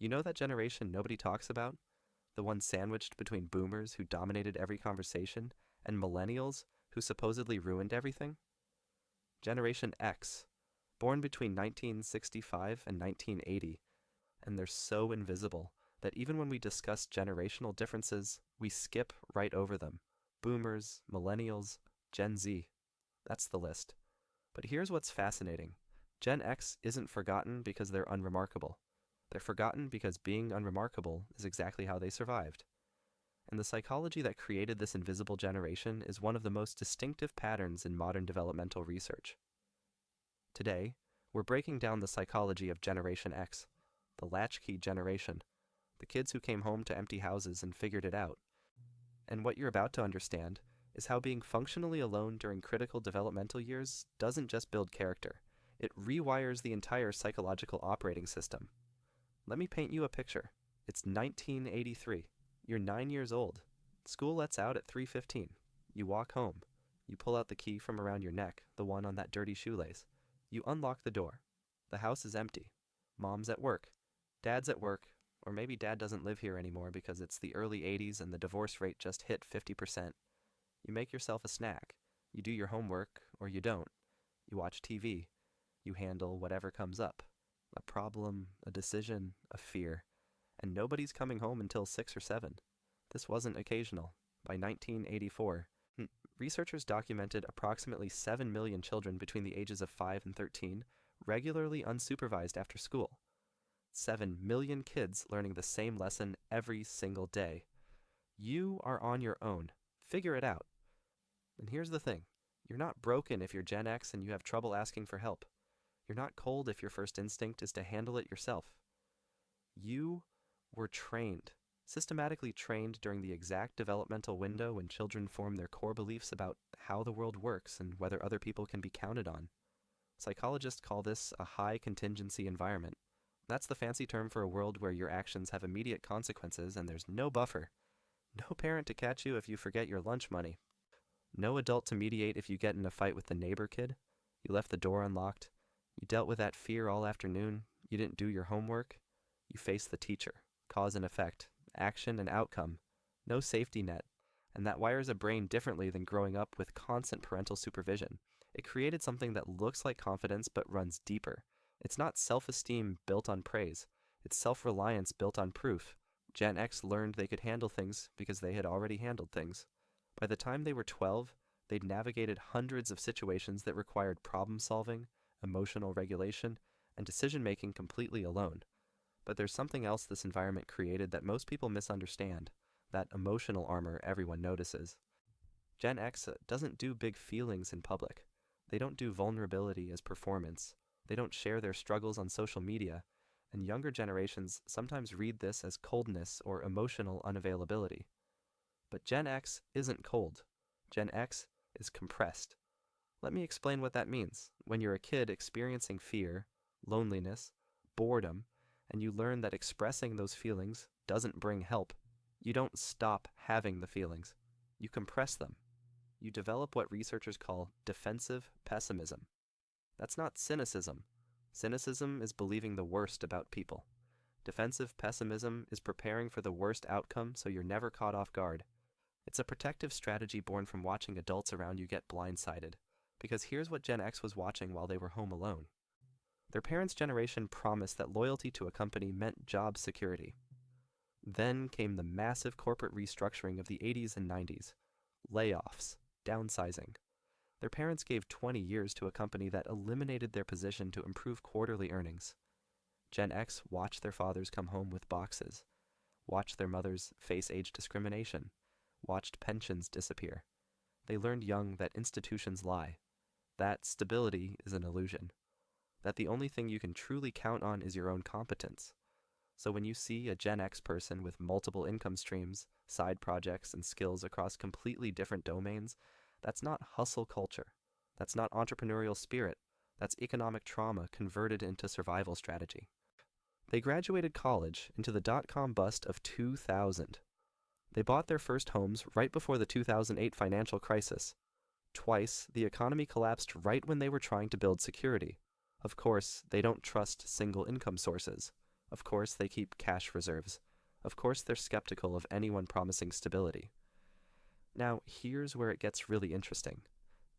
You know that generation nobody talks about? The one sandwiched between boomers who dominated every conversation and millennials who supposedly ruined everything? Generation X, born between 1965 and 1980, and they're so invisible that even when we discuss generational differences, we skip right over them. Boomers, millennials, Gen Z. That's the list. But here's what's fascinating. Gen X isn't forgotten because they're unremarkable. They're forgotten because being unremarkable is exactly how they survived. And the psychology that created this invisible generation is one of the most distinctive patterns in modern developmental research. Today, we're breaking down the psychology of Generation X, the latchkey generation, the kids who came home to empty houses and figured it out. And what you're about to understand is how being functionally alone during critical developmental years doesn't just build character, it rewires the entire psychological operating system. Let me paint you a picture. It's 1983. You're 9 years old. School lets out at 3:15. You walk home. You pull out the key from around your neck, the one on that dirty shoelace. You unlock the door. The house is empty. Mom's at work. Dad's at work, or maybe dad doesn't live here anymore because it's the early 80s and the divorce rate just hit 50%. You make yourself a snack. You do your homework, or you don't. You watch TV. You handle whatever comes up. A problem, a decision, a fear. And nobody's coming home until 6 or 7. This wasn't occasional. By 1984, researchers documented approximately 7 million children between the ages of 5 and 13 regularly unsupervised after school. 7 million kids learning the same lesson every single day. You are on your own. Figure it out. And here's the thing. You're not broken if you're Gen X and you have trouble asking for help. You're not cold if your first instinct is to handle it yourself. You were trained, systematically trained during the exact developmental window when children form their core beliefs about how the world works and whether other people can be counted on. Psychologists call this a high contingency environment. That's the fancy term for a world where your actions have immediate consequences and there's no buffer. No parent to catch you if you forget your lunch money. No adult to mediate if you get in a fight with the neighbor kid. You left the door unlocked. You dealt with that fear all afternoon. You didn't do your homework. You faced the teacher. Cause and effect. Action and outcome. No safety net. And that wires a brain differently than growing up with constant parental supervision. It created something that looks like confidence but runs deeper. It's not self-esteem built on praise. It's self-reliance built on proof. Gen X learned they could handle things because they had already handled things. By the time they were 12, they'd navigated hundreds of situations that required problem-solving, emotional regulation, and decision-making completely alone. But there's something else this environment created that most people misunderstand, that emotional armor everyone notices. Gen X doesn't do big feelings in public. They don't do vulnerability as performance. They don't share their struggles on social media, and younger generations sometimes read this as coldness or emotional unavailability. But Gen X isn't cold. Gen X is compressed. Let me explain what that means. When you're a kid experiencing fear, loneliness, boredom, and you learn that expressing those feelings doesn't bring help, you don't stop having the feelings. You compress them. You develop what researchers call defensive pessimism. That's not cynicism. Cynicism is believing the worst about people. Defensive pessimism is preparing for the worst outcome so you're never caught off guard. It's a protective strategy born from watching adults around you get blindsided. Because here's what Gen X was watching while they were home alone. Their parents' generation promised that loyalty to a company meant job security. Then came the massive corporate restructuring of the 80s and 90s. Layoffs, downsizing. Their parents gave 20 years to a company that eliminated their position to improve quarterly earnings. Gen X watched their fathers come home with boxes, watched their mothers face age discrimination, watched pensions disappear. They learned young that institutions lie, that stability is an illusion, that the only thing you can truly count on is your own competence. So when you see a Gen X person with multiple income streams, side projects, and skills across completely different domains, that's not hustle culture. That's not entrepreneurial spirit. That's economic trauma converted into survival strategy. They graduated college into the dot-com bust of 2000. They bought their first homes right before the 2008 financial crisis. Twice, the economy collapsed right when they were trying to build security. Of course, they don't trust single income sources. Of course, they keep cash reserves. Of course, they're skeptical of anyone promising stability. Now, here's where it gets really interesting.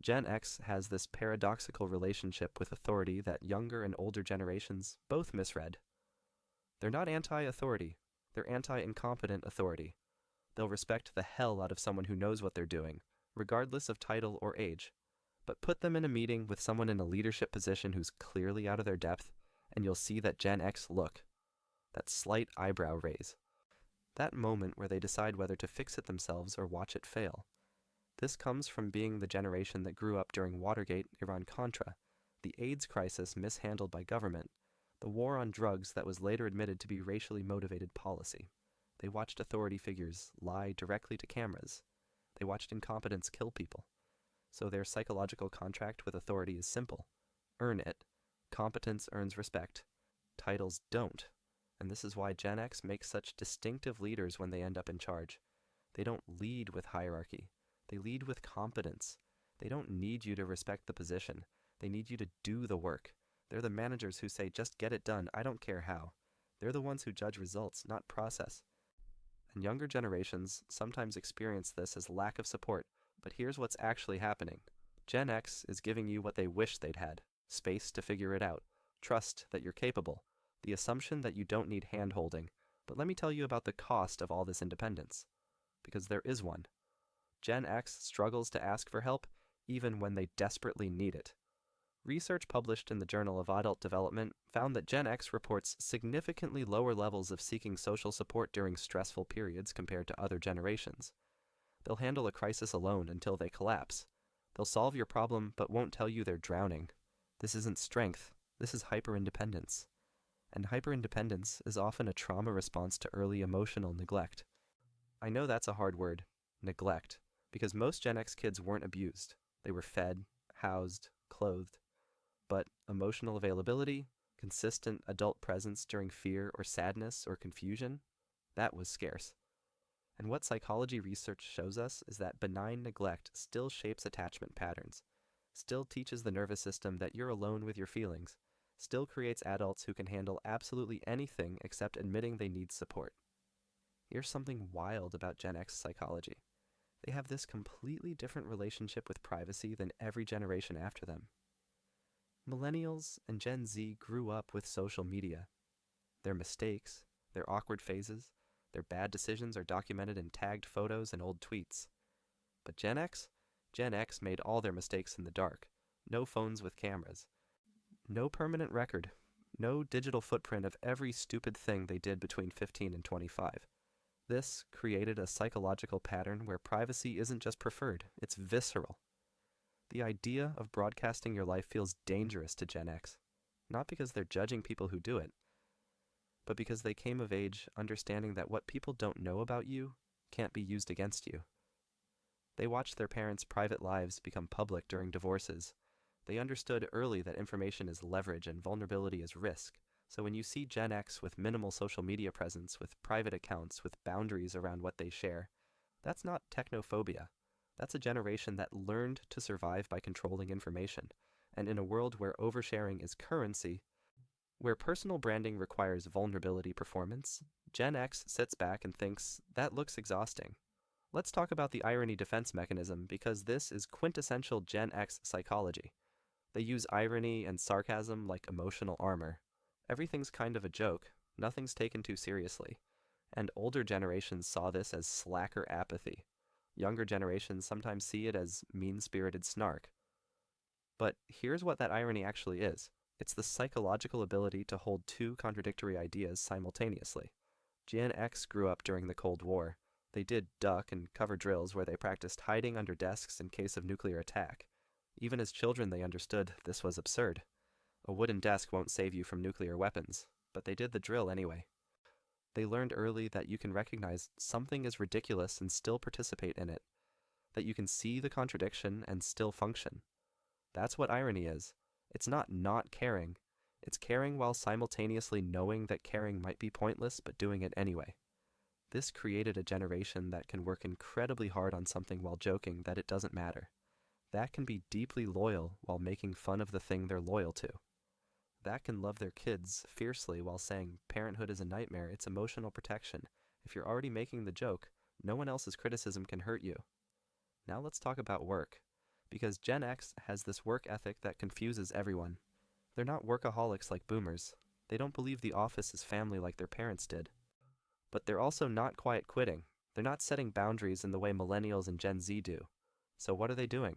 Gen X has this paradoxical relationship with authority that younger and older generations both misread. They're not anti-authority. They're anti-incompetent authority. They'll respect the hell out of someone who knows what they're doing, regardless of title or age. But put them in a meeting with someone in a leadership position who's clearly out of their depth, and you'll see that Gen X look. That slight eyebrow raise. That moment where they decide whether to fix it themselves or watch it fail. This comes from being the generation that grew up during Watergate, Iran-Contra, the AIDS crisis mishandled by government, the war on drugs that was later admitted to be racially motivated policy. They watched authority figures lie directly to cameras. They watched incompetence kill people. So their psychological contract with authority is simple. Earn it. Competence earns respect. Titles don't. And this is why Gen X makes such distinctive leaders when they end up in charge. They don't lead with hierarchy. They lead with competence. They don't need you to respect the position. They need you to do the work. They're the managers who say, just get it done, I don't care how. They're the ones who judge results, not process. And younger generations sometimes experience this as lack of support, but here's what's actually happening. Gen X is giving you what they wish they'd had: space to figure it out, trust that you're capable, the assumption that you don't need hand-holding. But let me tell you about the cost of all this independence. Because there is one. Gen X struggles to ask for help even when they desperately need it. Research published in the Journal of Adult Development found that Gen X reports significantly lower levels of seeking social support during stressful periods compared to other generations. They'll handle a crisis alone until they collapse. They'll solve your problem but won't tell you they're drowning. This isn't strength, this is hyperindependence. And hyperindependence is often a trauma response to early emotional neglect. I know that's a hard word, neglect, because most Gen X kids weren't abused. They were fed, housed, clothed. But emotional availability, consistent adult presence during fear or sadness or confusion, that was scarce. And what psychology research shows us is that benign neglect still shapes attachment patterns, still teaches the nervous system that you're alone with your feelings, still creates adults who can handle absolutely anything except admitting they need support. Here's something wild about Gen X psychology. They have this completely different relationship with privacy than every generation after them. Millennials and Gen Z grew up with social media. Their mistakes, their awkward phases, their bad decisions are documented in tagged photos and old tweets. But Gen X made all their mistakes in the dark. No phones with cameras. No permanent record. No digital footprint of every stupid thing they did between 15 and 25. This created a psychological pattern where privacy isn't just preferred, it's visceral. The idea of broadcasting your life feels dangerous to Gen X, not because they're judging people who do it, but because they came of age understanding that what people don't know about you can't be used against you. They watched their parents' private lives become public during divorces. They understood early that information is leverage and vulnerability is risk. So when you see Gen X with minimal social media presence, with private accounts, with boundaries around what they share, that's not technophobia. That's a generation that learned to survive by controlling information. And in a world where oversharing is currency, where personal branding requires vulnerability performance, Gen X sits back and thinks, that looks exhausting. Let's talk about the irony defense mechanism, because this is quintessential Gen X psychology. They use irony and sarcasm like emotional armor. Everything's kind of a joke, nothing's taken too seriously. And older generations saw this as slacker apathy. Younger generations sometimes see it as mean-spirited snark. But here's what that irony actually is. It's the psychological ability to hold two contradictory ideas simultaneously. Gen X grew up during the Cold War. They did duck and cover drills where they practiced hiding under desks in case of nuclear attack. Even as children they understood this was absurd. A wooden desk won't save you from nuclear weapons, but they did the drill anyway. They learned early that you can recognize something is ridiculous and still participate in it, that you can see the contradiction and still function. That's what irony is. It's not caring. It's caring while simultaneously knowing that caring might be pointless but doing it anyway. This created a generation that can work incredibly hard on something while joking that it doesn't matter. That can be deeply loyal while making fun of the thing they're loyal to. that can love their kids fiercely while saying parenthood is a nightmare. It's emotional protection. If you're already making the joke, no one else's criticism can hurt you. Now let's talk about work, because Gen X has this work ethic that confuses everyone. They're not workaholics like boomers. They don't believe the office is family like their parents did. But they're also not quiet quitting. They're not setting boundaries in the way millennials and Gen Z do. So what are they doing?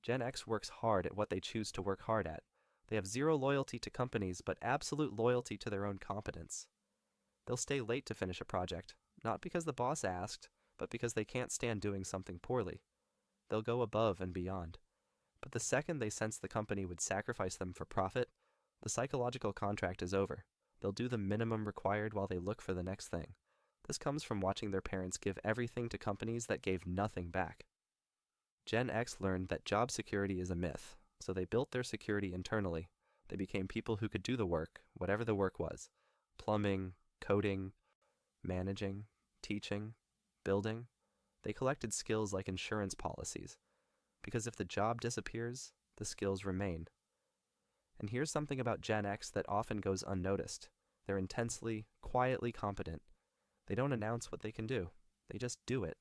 Gen X works hard at what they choose to work hard at. They have zero loyalty to companies, but absolute loyalty to their own competence. They'll stay late to finish a project, not because the boss asked, but because they can't stand doing something poorly. They'll go above and beyond. But the second they sense the company would sacrifice them for profit, the psychological contract is over. They'll do the minimum required while they look for the next thing. This comes from watching their parents give everything to companies that gave nothing back. Gen X learned that job security is a myth, so they built their security internally. They became people who could do the work, whatever the work was. Plumbing, coding, managing, teaching, building. They collected skills like insurance policies, because if the job disappears, the skills remain. And here's something about Gen X that often goes unnoticed. They're intensely, quietly competent. They don't announce what they can do. They just do it.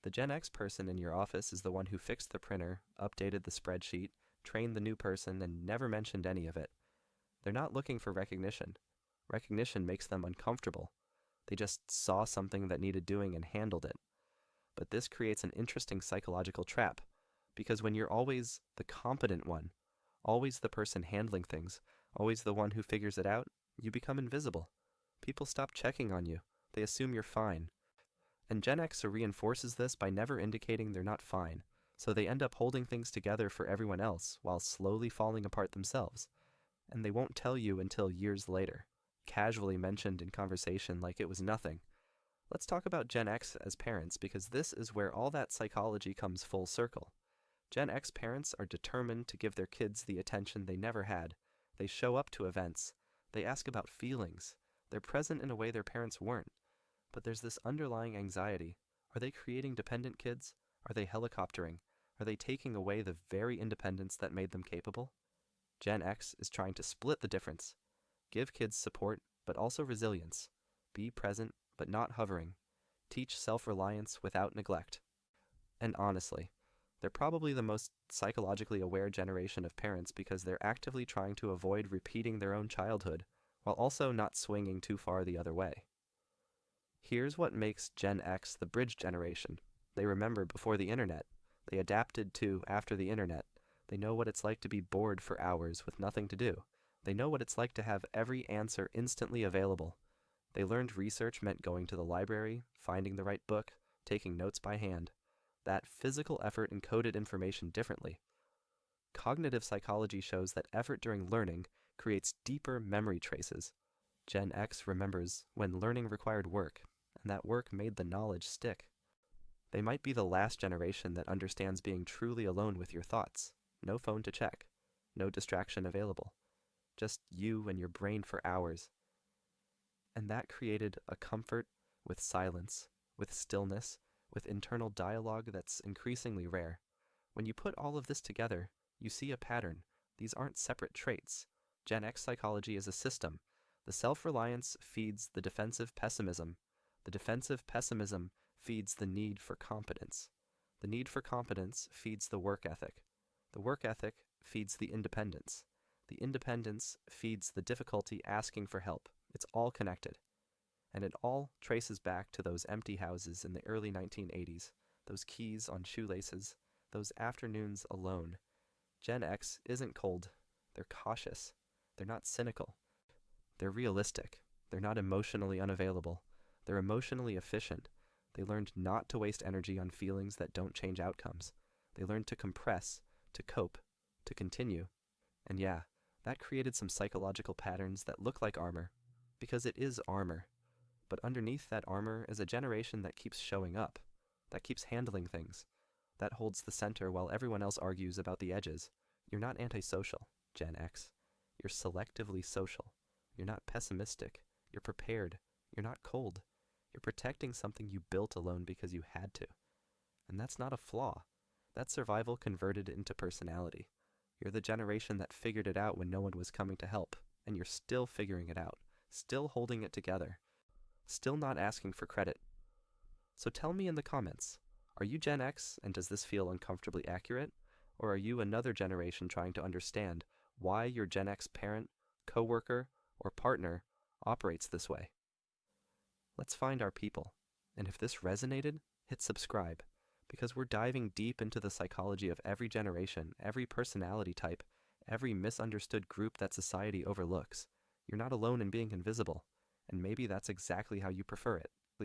The Gen X person in your office is the one who fixed the printer, updated the spreadsheet, trained the new person, and never mentioned any of it. They're not looking for recognition. Recognition makes them uncomfortable. They just saw something that needed doing and handled it. But this creates an interesting psychological trap, because when you're always the competent one, always the person handling things, always the one who figures it out, you become invisible. People stop checking on you. They assume you're fine. And Gen X reinforces this by never indicating they're not fine, so they end up holding things together for everyone else while slowly falling apart themselves. And they won't tell you until years later, casually mentioned in conversation like it was nothing. Let's talk about Gen X as parents, because this is where all that psychology comes full circle. Gen X parents are determined to give their kids the attention they never had. They show up to events. They ask about feelings. They're present in a way their parents weren't. But there's this underlying anxiety. Are they creating dependent kids? Are they helicoptering? Are they taking away the very independence that made them capable? Gen X is trying to split the difference. Give kids support, but also resilience. Be present, but not hovering. Teach self-reliance without neglect. And honestly, they're probably the most psychologically aware generation of parents because they're actively trying to avoid repeating their own childhood, while also not swinging too far the other way. Here's what makes Gen X the bridge generation. They remember before the internet. They adapted to after the internet. They know what it's like to be bored for hours with nothing to do. They know what it's like to have every answer instantly available. They learned research meant going to the library, finding the right book, taking notes by hand. That physical effort encoded information differently. Cognitive psychology shows that effort during learning creates deeper memory traces. Gen X remembers when learning required work, and that work made the knowledge stick. They might be the last generation that understands being truly alone with your thoughts. No phone to check. No distraction available. Just you and your brain for hours. And that created a comfort with silence, with stillness, with internal dialogue that's increasingly rare. When you put all of this together, you see a pattern. These aren't separate traits. Gen X psychology is a system. The self-reliance feeds the defensive pessimism. The defensive pessimism feeds the need for competence. The need for competence feeds the work ethic. The work ethic feeds the independence. The independence feeds the difficulty asking for help. It's all connected. And it all traces back to those empty houses in the early 1980s, those keys on shoelaces, those afternoons alone. Gen X isn't cold. They're cautious. They're not cynical. They're realistic. They're not emotionally unavailable. They're emotionally efficient. They learned not to waste energy on feelings that don't change outcomes. They learned to compress, to cope, to continue. And yeah, that created some psychological patterns that look like armor, because it is armor. But underneath that armor is a generation that keeps showing up, that keeps handling things, that holds the center while everyone else argues about the edges. You're not antisocial, Gen X. You're selectively social. You're not pessimistic. You're prepared. You're not cold. You're protecting something you built alone because you had to. And that's not a flaw. That's survival converted into personality. You're the generation that figured it out when no one was coming to help, and you're still figuring it out, still holding it together, still not asking for credit. So tell me in the comments, are you Gen X and does this feel uncomfortably accurate? Or are you another generation trying to understand why your Gen X parent, coworker, or partner operates this way? Let's find our people, and if this resonated, hit subscribe, because we're diving deep into the psychology of every generation, every personality type, every misunderstood group that society overlooks. You're not alone in being invisible, and maybe that's exactly how you prefer it.